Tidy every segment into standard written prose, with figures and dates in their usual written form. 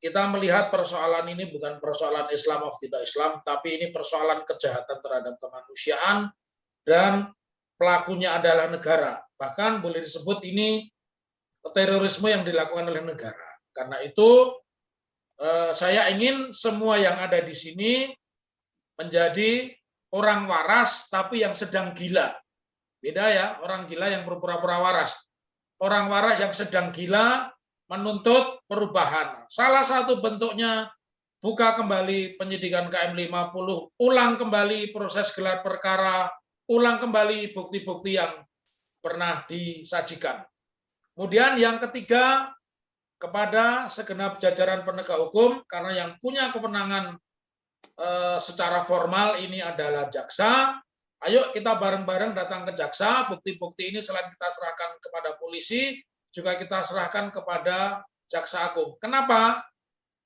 kita melihat persoalan ini bukan persoalan Islam of tidak Islam, tapi ini persoalan kejahatan terhadap kemanusiaan dan pelakunya adalah negara. Bahkan boleh disebut ini terorisme yang dilakukan oleh negara. Karena itu saya ingin semua yang ada di sini menjadi orang waras tapi yang sedang gila. Beda ya, orang gila yang berpura-pura waras. Orang waras yang sedang gila menuntut perubahan. Salah satu bentuknya buka kembali penyidikan KM 50, ulang kembali proses gelar perkara, ulang kembali bukti-bukti yang pernah disajikan. Kemudian yang ketiga, kepada segenap jajaran penegak hukum, karena yang punya kewenangan secara formal ini adalah jaksa. Ayo kita bareng-bareng datang ke jaksa, bukti-bukti ini selain kita serahkan kepada polisi, juga kita serahkan kepada jaksa agung. Kenapa?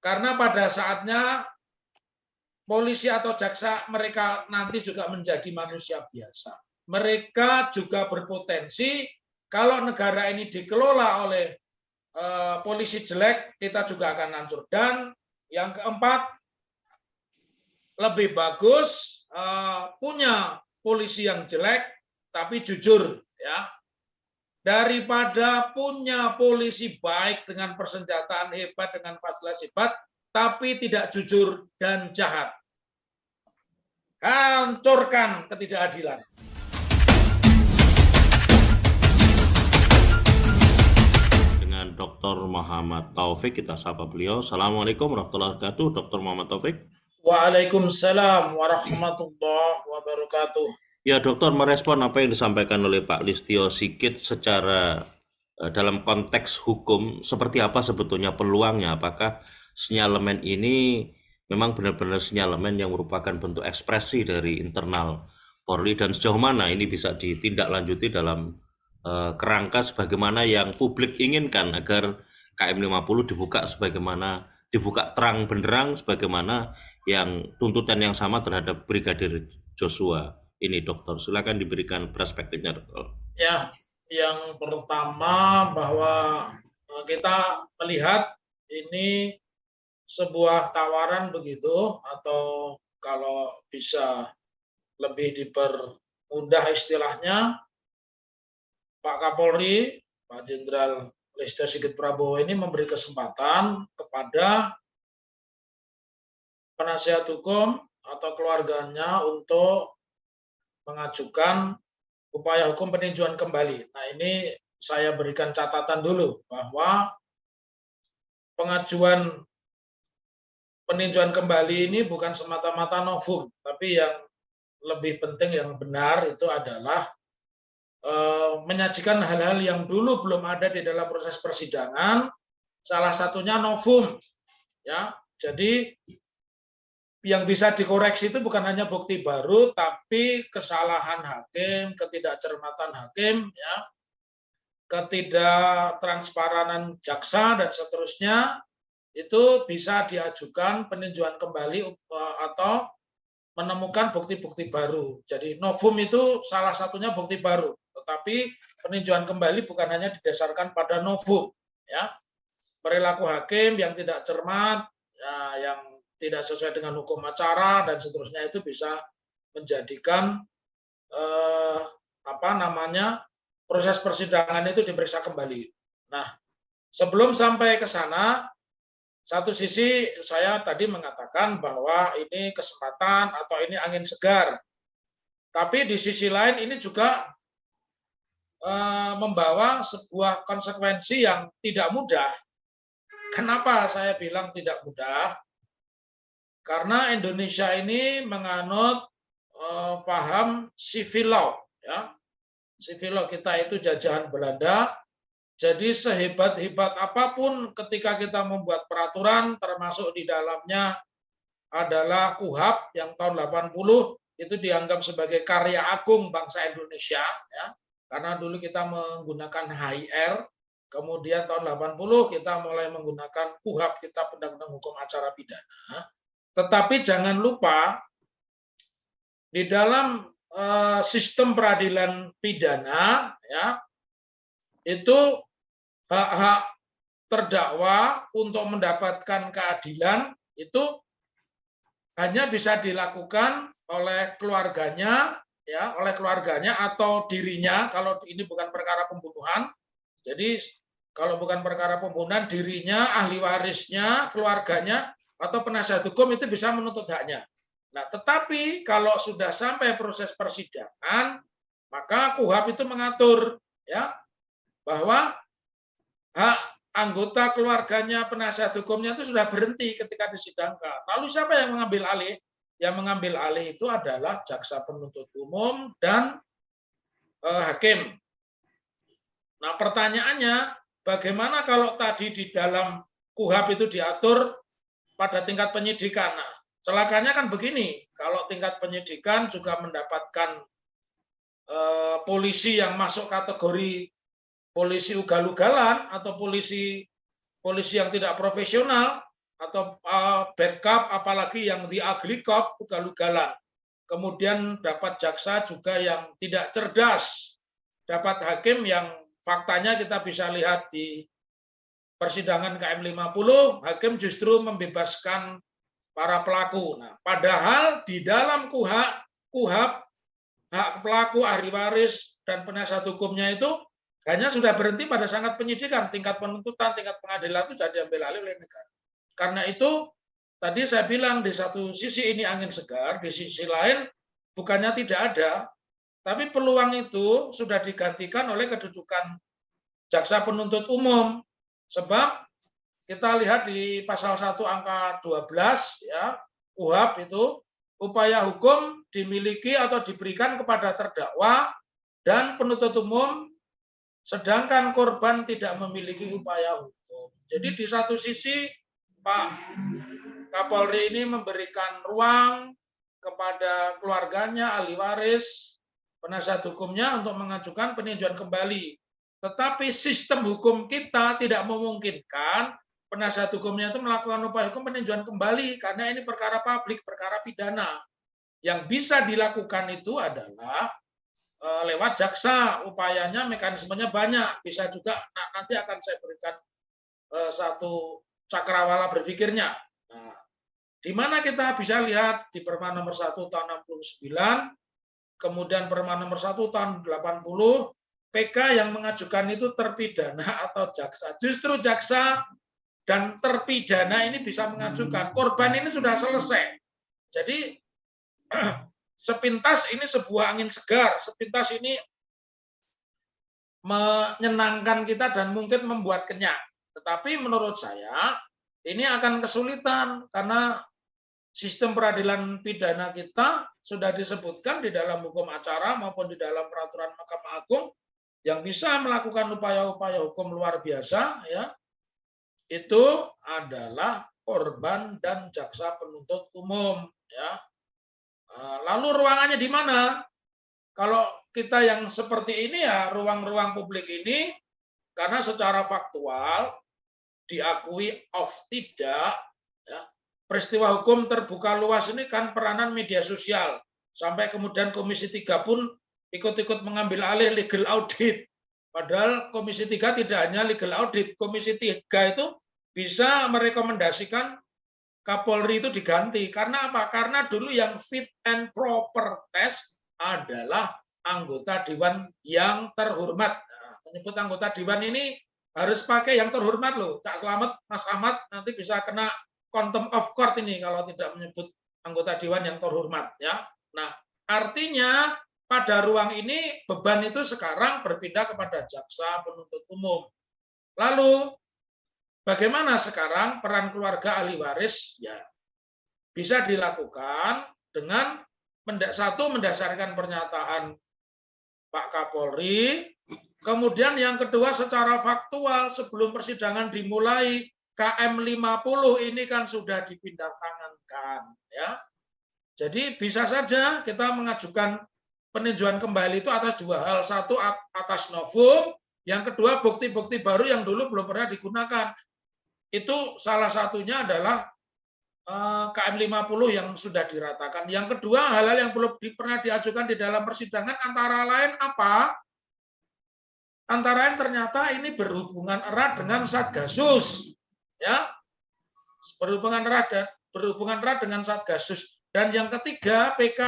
Karena pada saatnya polisi atau jaksa mereka nanti juga menjadi manusia biasa. Mereka juga berpotensi kalau negara ini dikelola oleh polisi jelek, kita juga akan hancur. Dan yang keempat, lebih bagus punya polisi yang jelek tapi jujur, ya, daripada punya polisi baik dengan persenjataan hebat, dengan fasilitas hebat, tapi tidak jujur dan jahat. Hancurkan ketidakadilan. Dengan Dr. Muhammad Taufik, kita sapa beliau. Assalamualaikum warahmatullahi wabarakatuh, Dr. Muhammad Taufik. Waalaikumsalam warahmatullahi wabarakatuh. Ya, dokter, merespon apa yang disampaikan oleh Pak Listio Sigit secara dalam konteks hukum, seperti apa sebetulnya peluangnya? Apakah sinyalemen ini memang benar-benar sinyalemen yang merupakan bentuk ekspresi dari internal Polri, dan sejauh mana ini bisa ditindaklanjuti dalam kerangka sebagaimana yang publik inginkan agar KM 50 dibuka terang benderang sebagaimana yang tuntutan yang sama terhadap Brigadir Joshua ini, dokter. Silakan diberikan perspektifnya, dokter. Ya, yang pertama bahwa kita melihat ini sebuah tawaran begitu, atau kalau bisa lebih dipermudah istilahnya, Pak Kapolri, Pak Jenderal Listio Sigit Prabowo ini memberi kesempatan kepada penasihat hukum atau keluarganya untuk mengajukan upaya hukum peninjauan kembali. Nah, ini saya berikan catatan dulu bahwa pengajuan peninjauan kembali ini bukan semata-mata novum, tapi yang lebih penting, yang benar itu adalah menyajikan hal-hal yang dulu belum ada di dalam proses persidangan, salah satunya novum, ya. Jadi yang bisa dikoreksi itu bukan hanya bukti baru, tapi kesalahan hakim, ketidakcermatan hakim, ya, ketidaktransparan jaksa dan seterusnya, itu bisa diajukan peninjauan kembali atau menemukan bukti-bukti baru. Jadi novum itu salah satunya bukti baru, tetapi peninjauan kembali bukan hanya didasarkan pada novum, ya. Perilaku hakim yang tidak cermat, ya, yang tidak sesuai dengan hukum acara dan seterusnya, itu bisa menjadikan proses persidangan itu diperiksa kembali. Nah, sebelum sampai ke sana, satu sisi saya tadi mengatakan bahwa ini kesempatan atau ini angin segar. Tapi di sisi lain ini juga membawa sebuah konsekuensi yang tidak mudah. Kenapa saya bilang tidak mudah? Karena Indonesia ini menganut paham civil law, ya. Civil law kita itu jajahan Belanda. Jadi sehebat-hebat apapun ketika kita membuat peraturan, termasuk di dalamnya adalah KUHAP yang tahun 80, itu dianggap sebagai karya agung bangsa Indonesia, ya. Karena dulu kita menggunakan HIR, kemudian tahun 80 kita mulai menggunakan KUHAP, Kitab Undang-Undang Hukum Acara Pidana. Tetapi jangan lupa, di dalam sistem peradilan pidana, ya, itu hak-hak terdakwa untuk mendapatkan keadilan itu hanya bisa dilakukan oleh keluarganya, ya, oleh keluarganya atau dirinya kalau ini bukan perkara pembunuhan. Jadi kalau bukan perkara pembunuhan, dirinya, ahli warisnya, keluarganya, atau penasihat hukum itu bisa menuntut haknya. Nah, tetapi kalau sudah sampai proses persidangan, maka KUHAP itu mengatur, ya, bahwa hak anggota keluarganya, penasihat hukumnya itu sudah berhenti ketika disidangkan. Lalu siapa yang mengambil alih? Yang mengambil alih itu adalah jaksa penuntut umum dan hakim. Nah, pertanyaannya, bagaimana kalau tadi di dalam KUHAP itu diatur pada tingkat penyidikan? Nah, celakanya kan begini, kalau tingkat penyidikan juga mendapatkan polisi yang masuk kategori polisi ugal-ugalan atau polisi yang tidak profesional atau bad cop, apalagi yang the ugly cop, ugal-ugalan. Kemudian dapat jaksa juga yang tidak cerdas, dapat hakim yang faktanya kita bisa lihat di persidangan KM 50, hakim justru membebaskan para pelaku. Nah, padahal di dalam KUHAP, hak pelaku, ahli waris, dan penasihat hukumnya itu hanya sudah berhenti pada sangat penyidikan, tingkat penuntutan, tingkat pengadilan itu sudah diambil alih oleh negara. Karena itu, tadi saya bilang di satu sisi ini angin segar, di sisi lain bukannya tidak ada, tapi peluang itu sudah digantikan oleh kedudukan jaksa penuntut umum. Sebab kita lihat di pasal 1 angka 12 ya, KUHAP itu upaya hukum dimiliki atau diberikan kepada terdakwa dan penuntut umum, sedangkan korban tidak memiliki upaya hukum. Jadi di satu sisi Pak Kapolri ini memberikan ruang kepada keluarganya, ahli waris, penasihat hukumnya untuk mengajukan peninjauan kembali. Tetapi sistem hukum kita tidak memungkinkan penasihat hukumnya itu melakukan upaya hukum peninjauan kembali karena ini perkara publik, perkara pidana. Yang bisa dilakukan itu adalah lewat jaksa, upayanya mekanismenya banyak, bisa juga nanti akan saya berikan satu cakrawala berpikirnya. Nah, di mana kita bisa lihat di Perma nomor 1 tahun 69, kemudian Perma nomor 1 tahun 80, PK yang mengajukan itu terpidana atau jaksa. Justru jaksa dan terpidana ini bisa mengajukan. Korban ini sudah selesai. Jadi sepintas ini sebuah angin segar, sepintas ini menyenangkan kita dan mungkin membuat kenyang. Tetapi menurut saya ini akan kesulitan karena sistem peradilan pidana kita sudah disebutkan di dalam hukum acara maupun di dalam peraturan Mahkamah Agung yang bisa melakukan upaya-upaya hukum luar biasa, ya, itu adalah korban dan jaksa penuntut umum, ya. Lalu ruangannya di mana? Kalau kita yang seperti ini ya ruang-ruang publik ini karena secara faktual diakui tidak, ya, peristiwa hukum terbuka luas ini kan peranan media sosial sampai kemudian Komisi 3 pun ikut-ikut mengambil alih legal audit. Padahal Komisi 3 tidak hanya legal audit, Komisi 3 itu bisa merekomendasikan Kapolri itu diganti. Karena apa? Karena dulu yang fit and proper test adalah anggota dewan yang terhormat. Nah, menyebut anggota dewan ini harus pakai yang terhormat loh. Cak Slamet, Mas Ahmad nanti bisa kena contempt of court ini kalau tidak menyebut anggota dewan yang terhormat, ya. Nah, artinya pada ruang ini beban itu sekarang berpindah kepada jaksa penuntut umum. Lalu bagaimana sekarang peran keluarga ahli waris? Ya, bisa dilakukan dengan satu mendasarkan pernyataan Pak Kapolri, kemudian yang kedua secara faktual sebelum persidangan dimulai KM 50 ini kan sudah dipindah tangankan, ya. Jadi bisa saja kita mengajukan peninjauan kembali itu atas dua hal, satu atas novum, yang kedua bukti-bukti baru yang dulu belum pernah digunakan. Itu salah satunya adalah KM 50 yang sudah diratakan. Yang kedua, hal-hal yang belum pernah diajukan di dalam persidangan antara lain apa? antara lain ternyata ini berhubungan erat dengan Satgasus, ya, berhubungan erat dengan Satgasus. Dan yang ketiga, PK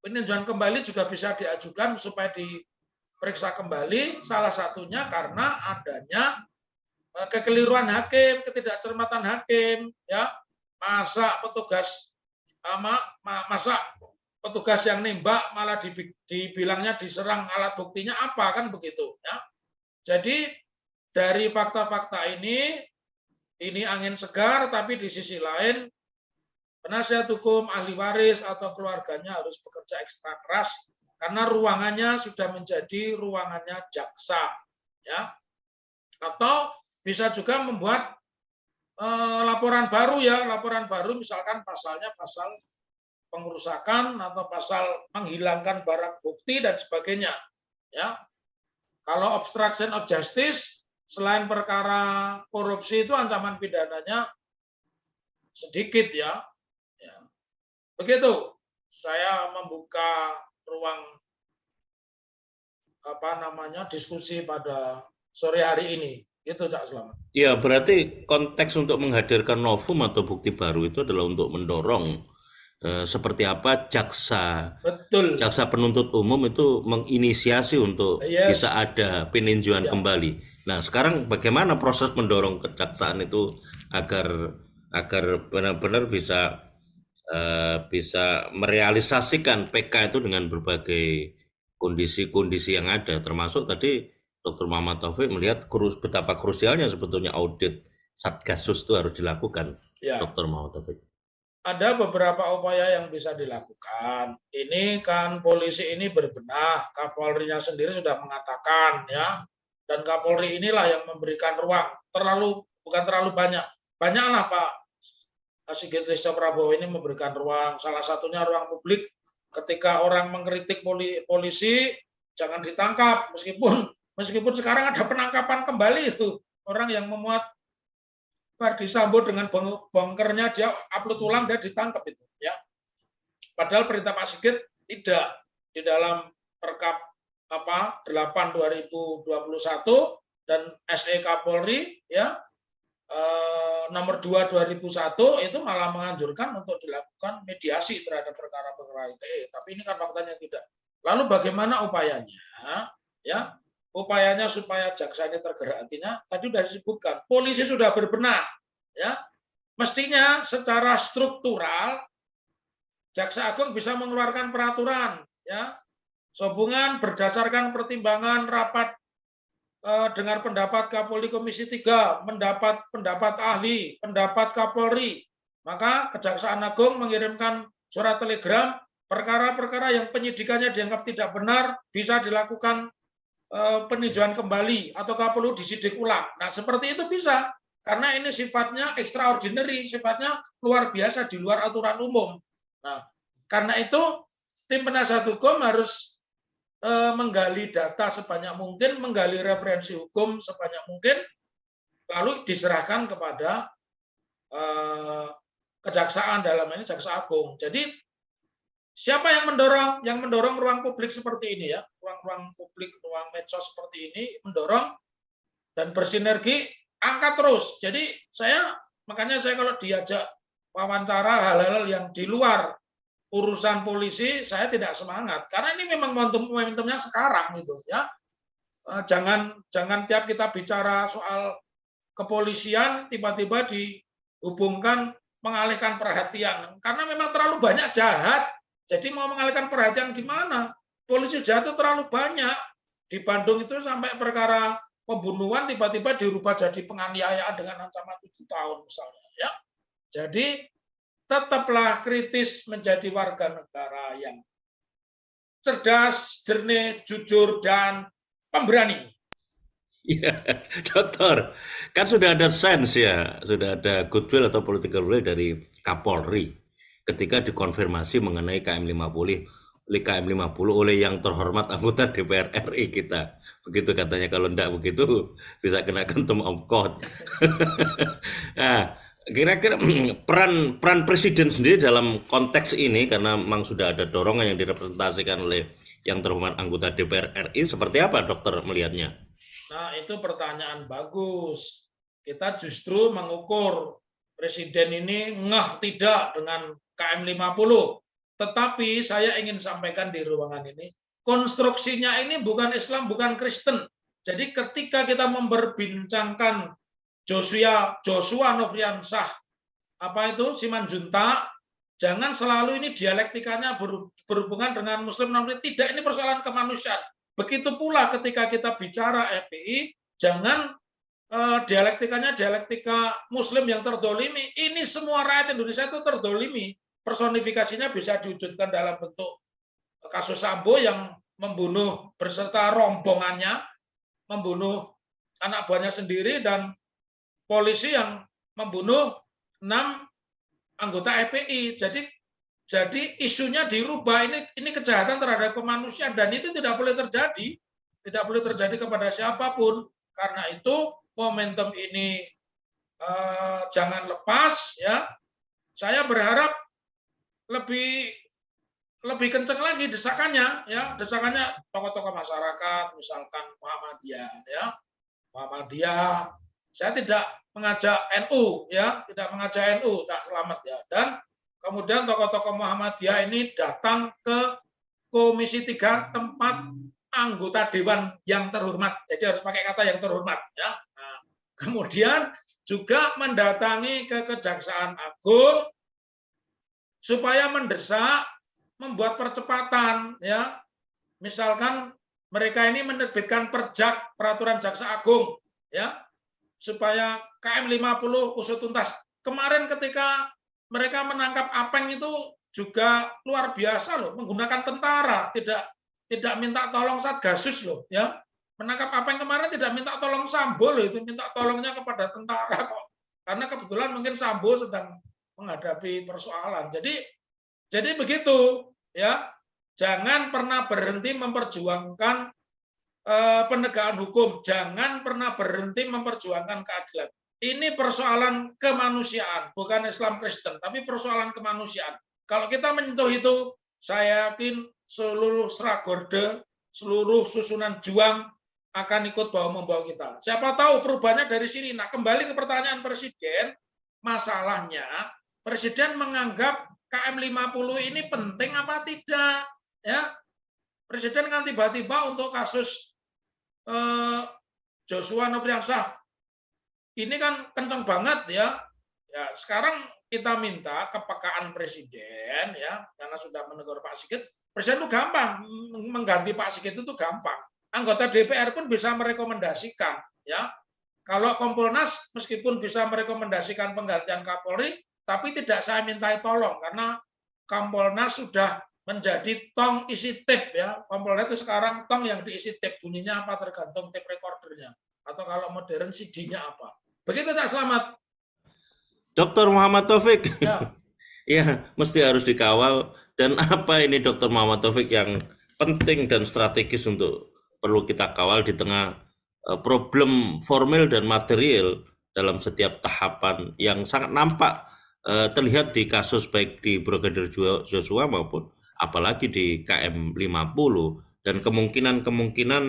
peninjauan kembali juga bisa diajukan supaya diperiksa kembali, salah satunya karena adanya kekeliruan hakim, ketidakcermatan hakim, ya, masa petugas yang nembak malah dibilangnya diserang, alat buktinya apa, kan begitu, ya. Jadi dari fakta-fakta ini angin segar, tapi di sisi lain penasihat hukum, ahli waris atau keluarganya harus bekerja ekstra keras karena ruangannya sudah menjadi ruangannya jaksa, ya. Atau bisa juga membuat laporan baru, misalkan pasalnya pasal pengerusakan atau pasal menghilangkan barang bukti dan sebagainya, ya. Kalau obstruction of justice, selain perkara korupsi itu ancaman pidananya sedikit, ya. Begitu. Saya membuka ruang diskusi pada sore hari ini. Itu Cak Selamat. Ya, berarti konteks untuk menghadirkan novum atau bukti baru itu adalah untuk mendorong seperti apa jaksa penuntut umum itu menginisiasi untuk bisa ada peninjauan kembali. Nah, sekarang bagaimana proses mendorong kejaksaan itu agar benar-benar bisa merealisasikan PK itu dengan berbagai kondisi-kondisi yang ada, termasuk tadi Dr. Muhammad Taufik melihat betapa krusialnya sebetulnya audit Satgasus itu harus dilakukan, ya. Dr. Muhammad Taufik. Ada beberapa upaya yang bisa dilakukan. Ini kan polisi ini berbenah, Kapolrinya sendiri sudah mengatakan, ya, dan Kapolri inilah yang memberikan ruang. Bukan terlalu banyak. Banyaklah Pak Sigit Rizal Prabowo ini memberikan ruang. Salah satunya ruang publik. Ketika orang mengkritik polisi, jangan ditangkap. Meskipun sekarang ada penangkapan kembali itu. Orang yang memuat Verdi Sambo dengan bongkernya dia upload ulang, dia ditangkap itu, ya. Padahal perintah Pak Sigit tidak di dalam Perkap 8/2021 dan SE Kapolri, ya, nomor 2/2001 itu malah menganjurkan untuk dilakukan mediasi terhadap perkara-perkara ITE. Tapi ini kan faktanya tidak. Lalu bagaimana upayanya? Ya, upayanya supaya jaksa ini tergerak hatinya, tadi sudah disebutkan, polisi sudah berbenah, ya. Mestinya secara struktural Jaksa Agung bisa mengeluarkan peraturan, ya, sehubungan berdasarkan pertimbangan rapat dengar pendapat Kapolri Komisi 3, mendapat pendapat ahli, pendapat Kapolri, maka Kejaksaan Agung mengirimkan surat telegram perkara-perkara yang penyidikannya dianggap tidak benar bisa dilakukan peninjauan kembali atau perlu disidik ulang. Nah, seperti itu bisa, karena ini sifatnya extraordinary, sifatnya luar biasa di luar aturan umum. Nah, karena itu tim penasihat hukum harus menggali data sebanyak mungkin, menggali referensi hukum sebanyak mungkin, lalu diserahkan kepada kejaksaan, dalam ini Jaksa Agung. Jadi siapa yang mendorong? Yang mendorong ruang publik seperti ini, ya, ruang publik, ruang medsos seperti ini mendorong dan bersinergi, angkat terus. Jadi makanya saya kalau diajak wawancara hal-hal yang di luar urusan polisi, saya tidak semangat karena ini memang momentumnya sekarang gitu, ya. Jangan tiap kita bicara soal kepolisian tiba-tiba dihubungkan mengalihkan perhatian karena memang terlalu banyak jahat. Jadi mau mengalihkan perhatian gimana? Polisi jahat itu terlalu banyak. Di Bandung itu sampai perkara pembunuhan tiba-tiba dirubah jadi penganiayaan dengan ancaman 7 tahun misalnya, ya. Jadi tetaplah kritis menjadi warga negara yang cerdas, jernih, jujur, dan pemberani. Ya, Dokter, kan sudah ada sense, ya, sudah ada goodwill atau political will dari Kapolri ketika dikonfirmasi mengenai KM50 oleh yang terhormat anggota DPR RI kita. Begitu katanya, kalau enggak begitu bisa kena contempt of court. Nah, kira-kira peran presiden sendiri dalam konteks ini, karena memang sudah ada dorongan yang direpresentasikan oleh yang terhormat anggota DPR RI, seperti apa dokter melihatnya? Nah, itu pertanyaan bagus. Kita justru mengukur Presiden ini ngeh tidak dengan KM 50. Tetapi saya ingin sampaikan di ruangan ini, konstruksinya ini bukan Islam, bukan Kristen. Jadi ketika kita memperbincangkan Joshua Nofriansah, apa itu Simanjuntak, jangan selalu ini dialektikanya berhubungan dengan Muslim non-Muslim. Tidak, ini persoalan kemanusiaan. Begitu pula ketika kita bicara FPI, jangan dialektikanya dialektika Muslim yang terdolimi. Ini semua rakyat Indonesia itu terdolimi. Personifikasinya bisa diwujudkan dalam bentuk kasus Sambo yang membunuh berserta rombongannya, membunuh anak buahnya sendiri, dan polisi yang membunuh 6 anggota FPI. Jadi isunya dirubah, ini kejahatan terhadap kemanusiaan, dan itu tidak boleh terjadi kepada siapapun. Karena itu momentum ini jangan lepas, ya. Saya berharap lebih kencang lagi desakannya, ya, desakannya tokoh-tokoh masyarakat, misalkan Muhammadiyah, ya, Muhammadiyah. Saya tidak mengajak NU, ya, tidak mengajak NU, tak selamat, ya. Dan kemudian tokoh-tokoh Muhammadiyah ini datang ke Komisi 3 tempat anggota dewan yang terhormat. Jadi harus pakai kata yang terhormat, ya. Nah, kemudian juga mendatangi ke Kejaksaan Agung supaya mendesak, membuat percepatan, ya. Misalkan mereka ini menerbitkan perjak, peraturan Jaksa Agung, ya, supaya KM 50 usut tuntas. Kemarin ketika mereka menangkap Apeng itu juga luar biasa loh, menggunakan tentara, tidak minta tolong Satgasus loh, ya. Menangkap Apeng kemarin tidak minta tolong Sambo loh, itu minta tolongnya kepada tentara kok. Karena kebetulan mungkin Sambo sedang menghadapi persoalan. Jadi begitu, ya. Jangan pernah berhenti memperjuangkan penegakan hukum, jangan pernah berhenti memperjuangkan keadilan. Ini persoalan kemanusiaan, bukan Islam Kristen, tapi persoalan kemanusiaan. Kalau kita menyentuh itu, saya yakin seluruh Sragorde, seluruh susunan juang akan ikut bawa-membawa kita. Siapa tahu perubahannya dari sini. Nah, kembali ke pertanyaan Presiden, masalahnya Presiden menganggap KM 50 ini penting apa tidak? Ya, Presiden kan tiba-tiba untuk kasus Joshua Nofriansah ini kan kencang banget, ya. Ya, sekarang kita minta kepekaan Presiden, ya, karena sudah menegur Pak Sigit. Presiden itu gampang mengganti Pak Sigit, itu gampang. Anggota DPR pun bisa merekomendasikan, ya. Kalau Kompolnas meskipun bisa merekomendasikan penggantian Kapolri, tapi tidak saya mintai tolong karena Kompolnas sudah menjadi tong isi tape, ya. Kompolnas itu sekarang tong yang diisi tape, bunyinya apa tergantung tape recordernya, atau kalau modern CD-nya apa. Begitu tak Selamat? Dr. Muhammad Taufik. Ya. Ya, mesti harus dikawal. Dan apa ini Dr. Muhammad Taufik yang penting dan strategis untuk perlu kita kawal di tengah problem formil dan material dalam setiap tahapan yang sangat nampak terlihat di kasus baik di Brigadir Joshua maupun apalagi di KM 50, dan kemungkinan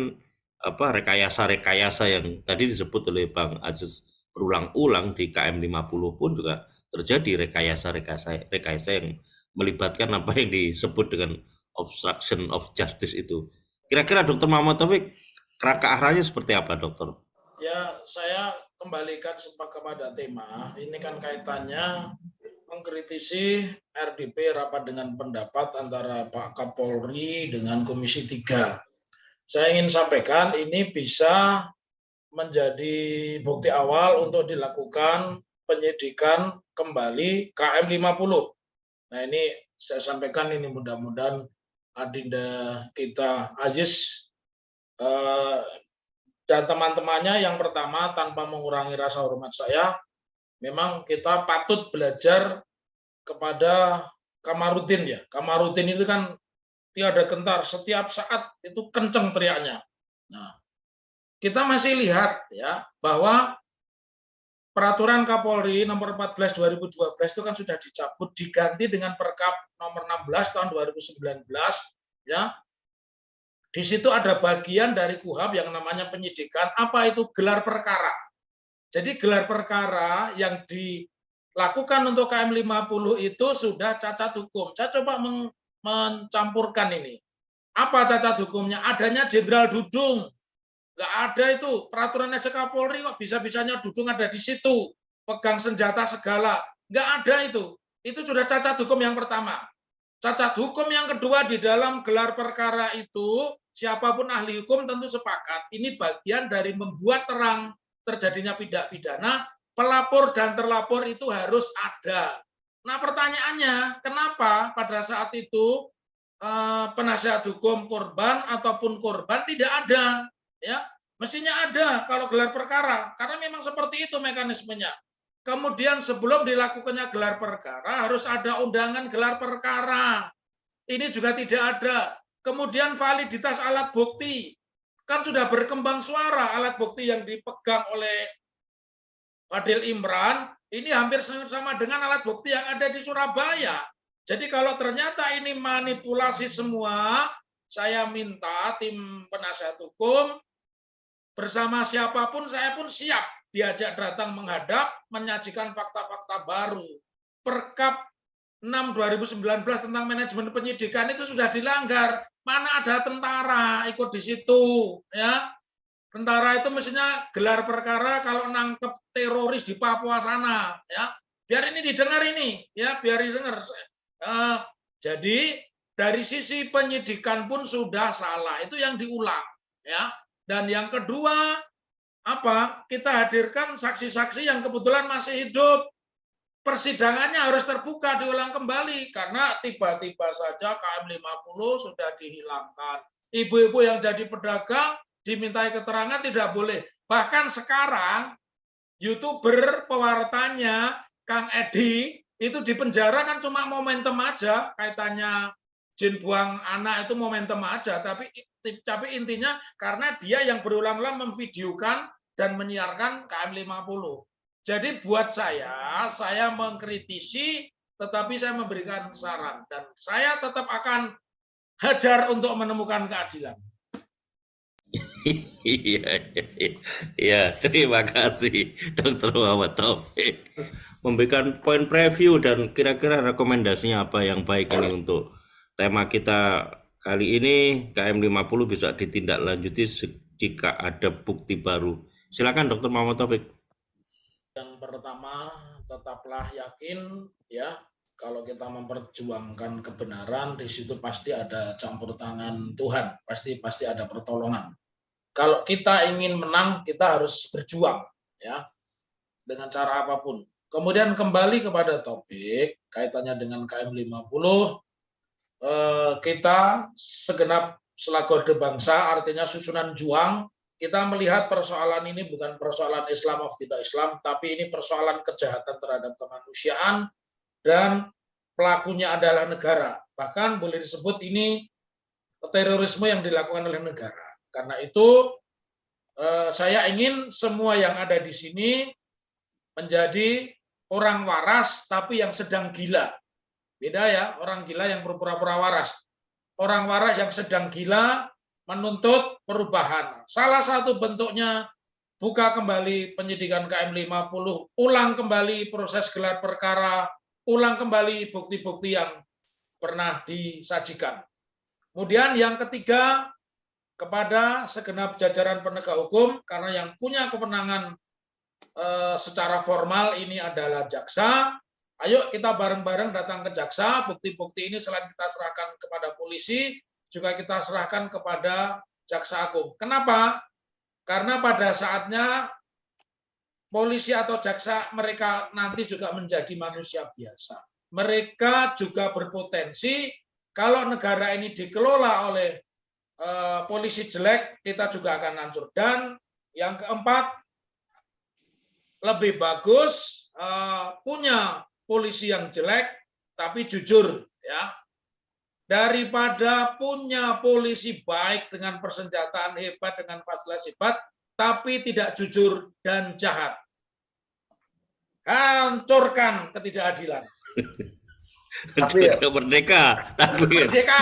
rekayasa-rekayasa yang tadi disebut oleh Bang Aziz berulang-ulang di KM 50 pun juga terjadi rekayasa yang melibatkan apa yang disebut dengan obstruction of justice itu. Kira-kira Dr. Muhammad Taufik, kerangka arahnya seperti apa, Dokter? Ya, saya kembalikan kepada tema. Ini kan kaitannya mengkritisi RDP rapat dengan pendapat antara Pak Kapolri dengan Komisi 3. Saya ingin sampaikan ini bisa menjadi bukti awal untuk dilakukan penyidikan kembali KM 50. Nah, ini saya sampaikan, ini mudah-mudahan adinda kita Aziz dan teman-temannya, yang pertama tanpa mengurangi rasa hormat saya, memang kita patut belajar kepada Kamarudin, ya. Kamarudin itu kan tiada gentar, setiap saat itu kenceng teriaknya. Nah, kita masih lihat, ya, bahwa peraturan Kapolri nomor 14 2012 itu kan sudah dicabut, diganti dengan Perkap nomor 16 tahun 2019, ya. Di situ ada bagian dari KUHP yang namanya penyidikan, apa itu gelar perkara. Jadi gelar perkara yang dilakukan untuk KM 50 itu sudah cacat hukum. Saya coba mencampurkan ini. Apa cacat hukumnya? Adanya Jenderal Dudung. Nggak ada itu. Peraturan aja Kapolri kok bisa-bisanya Dudung ada di situ. Pegang senjata segala. Nggak ada itu. Itu sudah cacat hukum yang pertama. Cacat hukum yang kedua di dalam gelar perkara itu, siapapun ahli hukum tentu sepakat. Ini bagian dari membuat terang terjadinya tindak pidana, pelapor dan terlapor itu harus ada. Nah pertanyaannya, kenapa pada saat itu penasihat hukum korban ataupun korban tidak ada? Ya, mestinya ada kalau gelar perkara, karena memang seperti itu mekanismenya. Kemudian sebelum dilakukannya gelar perkara harus ada undangan gelar perkara. Ini juga tidak ada. Kemudian validitas alat bukti. Kan sudah berkembang suara alat bukti yang dipegang oleh Fadil Imran, ini hampir sama dengan alat bukti yang ada di Surabaya. Jadi kalau ternyata ini manipulasi semua, saya minta tim penasihat hukum bersama siapapun, saya pun siap diajak datang menghadap, menyajikan fakta-fakta baru. Perkap 6 2019 tentang manajemen penyidikan itu sudah dilanggar. Mana ada tentara ikut di situ, ya. Tentara itu mestinya gelar perkara kalau nangkep teroris di Papua sana, ya. Biar ini didengar ini, ya, biar didengar. Jadi dari sisi penyidikan pun sudah salah, itu yang diulang, ya. Dan yang kedua, apa? Kita hadirkan saksi-saksi yang kebetulan masih hidup. Persidangannya harus terbuka, diulang kembali, karena tiba-tiba saja KM 50 sudah dihilangkan. Ibu-ibu yang jadi pedagang dimintai keterangan tidak boleh. Bahkan sekarang YouTuber pewartanya Kang Edi itu dipenjara kan cuma momentum aja, kaitannya jin buang anak itu momentum aja, tapi intinya karena dia yang berulang-ulang memvideokan dan menyiarkan KM 50. Jadi buat saya mengkritisi, tetapi saya memberikan saran. Dan saya tetap akan hajar untuk menemukan keadilan. Iya, terima kasih Dr. Muhammad Taufik. Memberikan poin preview dan kira-kira rekomendasinya apa yang baik ini untuk tema kita kali ini. KM 50 bisa ditindaklanjuti jika ada bukti baru. Silakan Dr. Muhammad Taufik. Yang pertama, tetaplah yakin ya, kalau kita memperjuangkan kebenaran di situ pasti ada campur tangan Tuhan, pasti ada pertolongan. Kalau kita ingin menang, kita harus berjuang ya dengan cara apapun. Kemudian kembali kepada topik kaitannya dengan KM 50, kita segenap selaku orde bangsa, artinya susunan juang, kita melihat persoalan ini bukan persoalan Islam of tidak Islam, tapi ini persoalan kejahatan terhadap kemanusiaan dan pelakunya adalah negara. Bahkan boleh disebut ini terorisme yang dilakukan oleh negara. Karena itu saya ingin semua yang ada di sini menjadi orang waras tapi yang sedang gila. Beda ya, orang gila yang berpura-pura waras. Orang waras yang sedang gila menuntut perubahan. Salah satu bentuknya buka kembali penyidikan KM 50, ulang kembali proses gelar perkara, ulang kembali bukti-bukti yang pernah disajikan. Kemudian yang ketiga, kepada segenap jajaran penegak hukum, karena yang punya kewenangan secara formal ini adalah jaksa. Ayo kita bareng-bareng datang ke jaksa, bukti-bukti ini selain kita serahkan kepada polisi, juga kita serahkan kepada jaksa agung. Kenapa? Karena pada saatnya polisi atau jaksa mereka nanti juga menjadi manusia biasa. Mereka juga berpotensi kalau negara ini dikelola oleh polisi jelek, kita juga akan hancur. Dan yang keempat, lebih bagus punya polisi yang jelek tapi jujur ya, daripada punya polisi baik dengan persenjataan hebat, dengan fasilitas hebat, tapi tidak jujur dan jahat. Hancurkan ketidakadilan. Tapi merdeka. Merdeka.